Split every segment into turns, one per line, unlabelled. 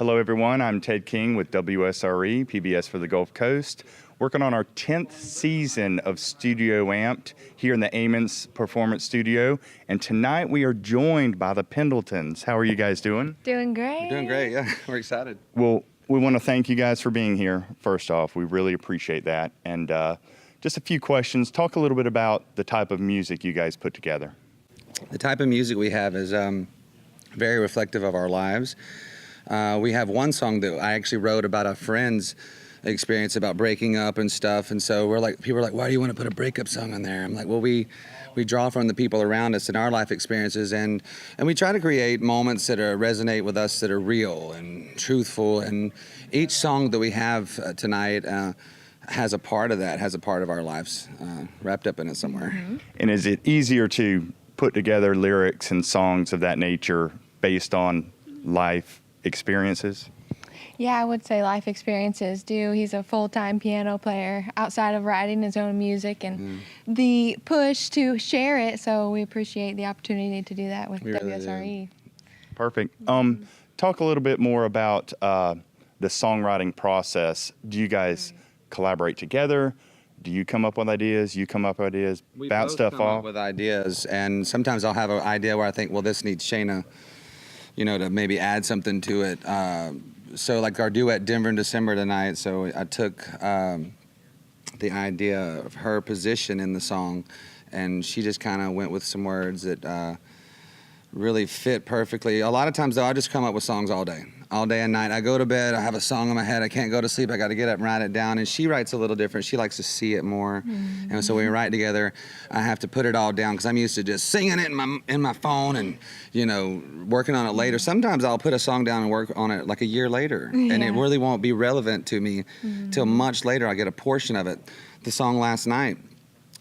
Hello, everyone. I'm Ted King with WSRE, PBS for the Gulf Coast, working on our 10th season of StudioAmped here in the Amos Performance Studio. And tonight we are joined by the Pendletons. How are you guys doing?
Doing great.
We're doing great, yeah. We're excited.
Well, we want to thank you guys for being here, first off. We really appreciate that. And just a few questions. Talk a little bit about the type of music you guys put together.
The type of music we have is very reflective of our lives. We have one song that I actually wrote about a friend's experience about breaking up and stuff, and so people are like, why do you want to put a breakup song on there? I'm like, well, we draw from the people around us and our life experiences, and we try to create moments that resonate with us, that are real and truthful, and each song that we have tonight has a part of that, has a part of our lives wrapped up in it somewhere.
Mm-hmm.
And is it easier to put together lyrics and songs of that nature based on life experiences?
Yeah, I would say life experiences do. He's a full-time piano player outside of writing his own music and the push to share it, so we appreciate the opportunity to do that with WSRE.
Perfect. Talk a little bit more about the songwriting process. Do you guys collaborate together? Do you come up with ideas? You come up with ideas?
We
bounce
both
stuff
come
off?
up with ideas, and sometimes I'll have an idea where I think, well, this needs Shayna, to maybe add something to it. So like our duet Denver in December tonight, so I took the idea of her position in the song, and she just kind of went with some words that really fit perfectly. A lot of times though, I just come up with songs all day and night. I go to bed, I have a song in my head, I can't go to sleep, I got to get up and write it down, and she writes a little different. She likes to see it more, and so when we write together, I have to put it all down because I'm used to just singing it in my phone and working on it later. Sometimes I'll put a song down and work on it like a year later, and it really won't be relevant to me till much later. I get a portion of it. The song last night,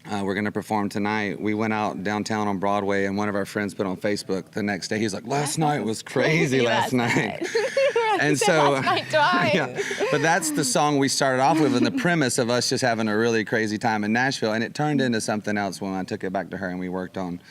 we're going to perform tonight. We went out downtown on Broadway, and one of our friends put on Facebook the next day, he's like, last night was crazy last night. And so, yeah, but that's the song we started off with, and the premise of us just having a really crazy time in Nashville, and it turned into something else when I took it back to her and we worked on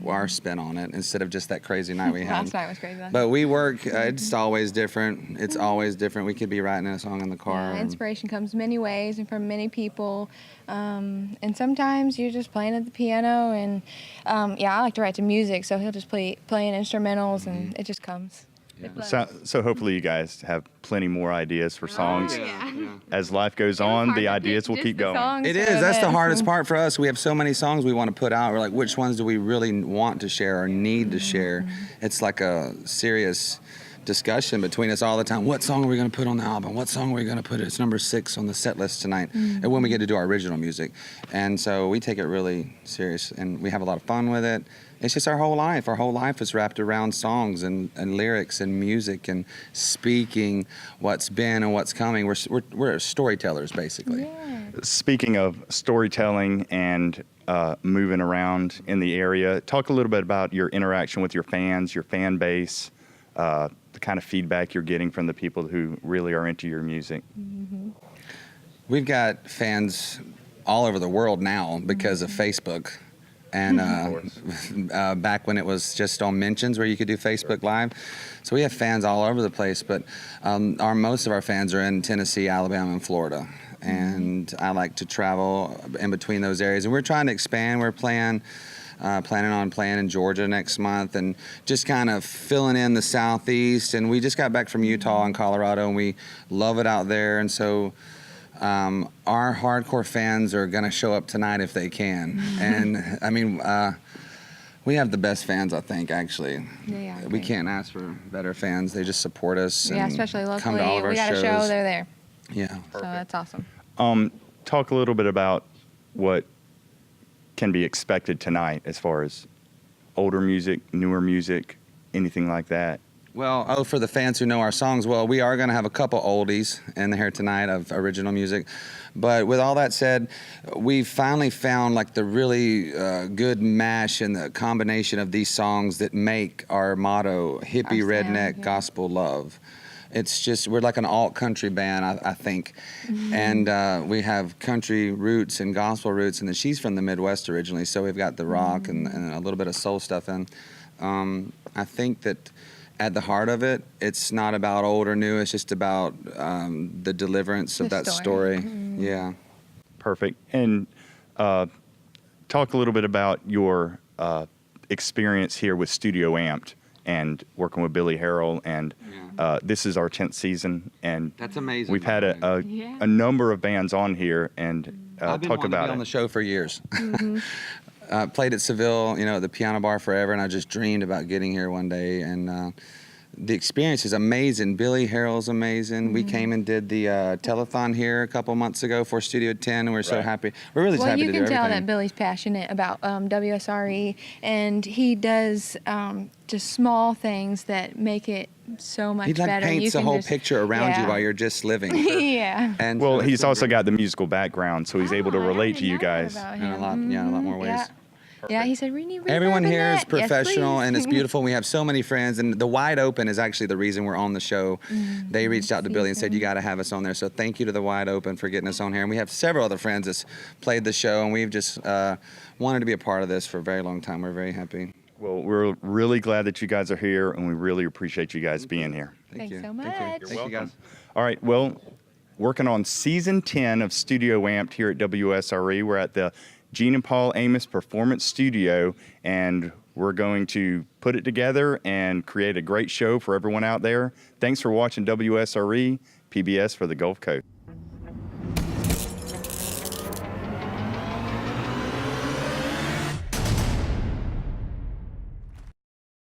our spin on it instead of just that crazy night we had.
Last night was crazy.
But we work, it's always different. It's always different. We could be writing a song in the car.
Yeah, inspiration comes many ways and from many people. And sometimes you're just playing at the piano, and I like to write to music, so he'll just playing instrumentals, and it just comes.
Yeah. So hopefully you guys have plenty more ideas for songs.
Yeah.
As life goes on, the ideas will keep going.
It is. That's the hardest part for us. We have so many songs we want to put out. We're like, which ones do we really want to share or need to share? It's like a serious discussion between us all the time. What song are we going to put on the album? What song are we going to put? It's number 6 on the set list tonight. And when we get to do our original music. And so we take it really serious, and we have a lot of fun with it. It's just our whole life. Our whole life is wrapped around songs and lyrics and music and speaking what's been and what's coming. We're storytellers, basically.
Yeah.
Speaking of storytelling and moving around in the area, talk a little bit about your interaction with your fans, your fan base, the kind of feedback you're getting from the people who really are into your music.
We've got fans all over the world now because of Facebook. And back when it was just on mentions where you could do Facebook Live. So we have fans all over the place, but most of our fans are in Tennessee, Alabama, and Florida. And I like to travel in between those areas. And we're trying to expand. We're planning on playing in Georgia next month, and just kind of filling in the Southeast. And we just got back from Utah and Colorado, and we love it out there. And so our hardcore fans are going to show up tonight if they can. And I mean, we have the best fans, I think, actually.
Yeah,
we can't ask for better fans. They just support us.
Yeah,
and
especially locally.
Come to all of our
we got a
shows.
show, they're there.
Yeah.
So that's awesome.
Talk a little bit about what can be expected tonight as far as older music, newer music, anything like that.
Well, for the fans who know our songs, well, we are going to have a couple oldies in here tonight of original music. But with all that said, we finally found like the really good mash and the combination of these songs that make our motto, hippie, redneck, gospel love. It's just, we're like an alt country band, I think. And we have country roots and gospel roots, and then she's from the Midwest originally, so we've got the rock and a little bit of soul stuff in. I think that at the heart of it, it's not about old or new. It's just about the deliverance of
The
that
story.
story. Yeah.
Perfect. And talk a little bit about your experience here with StudioAmped and working with Billy Harrell. And this is our 10th season, and
That's amazing.
we've had
Yeah.
a number of bands on here, and
I've been
talk
wanting to
about
be on
it.
the show for years. Played at Seville, at the piano bar forever, and I just dreamed about getting here one day. And the experience is amazing. Billy Harrell's amazing. We came and did the telethon here a couple months ago for Studio 10, and we're so
Right.
happy. We're really just
Well,
happy
you
to do
can tell
everything.
that Billy's passionate about WSRE, and he does just small things that make it so much
He like
better.
paints
You
the
can
whole
just-
picture around you
yeah.
while you're just living.
Yeah.
And
Well,
so it's
he's
been
also
great
got the musical background, so he's able to
Oh, I
relate to
didn't
you
know that
guys.
about
in a
him.
lot, yeah, in a lot more ways.
Yeah. Yeah, he said, we need
Everyone
reverb in
here is
that." Yes,
professional
please.
and it's beautiful. We have so many friends, and the Wide Open is actually the reason we're on the show. They reached out to Billy and said, "You got to have us on there." So thank you to the Wide Open for getting us on here. And we have several other friends that's played the show, and we've just wanted to be a part of this for a very long time. We're very happy.
Well, we're really glad that you guys are here, and we really appreciate you guys being here.
Thank
Thanks
you.
so
Thank you.
much.
Thank you, guys.
All right, well, working on season 10 of StudioAmped here at WSRE. We're at the Gene and Paul Amos Performance Studio, and we're going to put it together and create a great show for everyone out there. Thanks for watching WSRE, PBS for the Gulf Coast.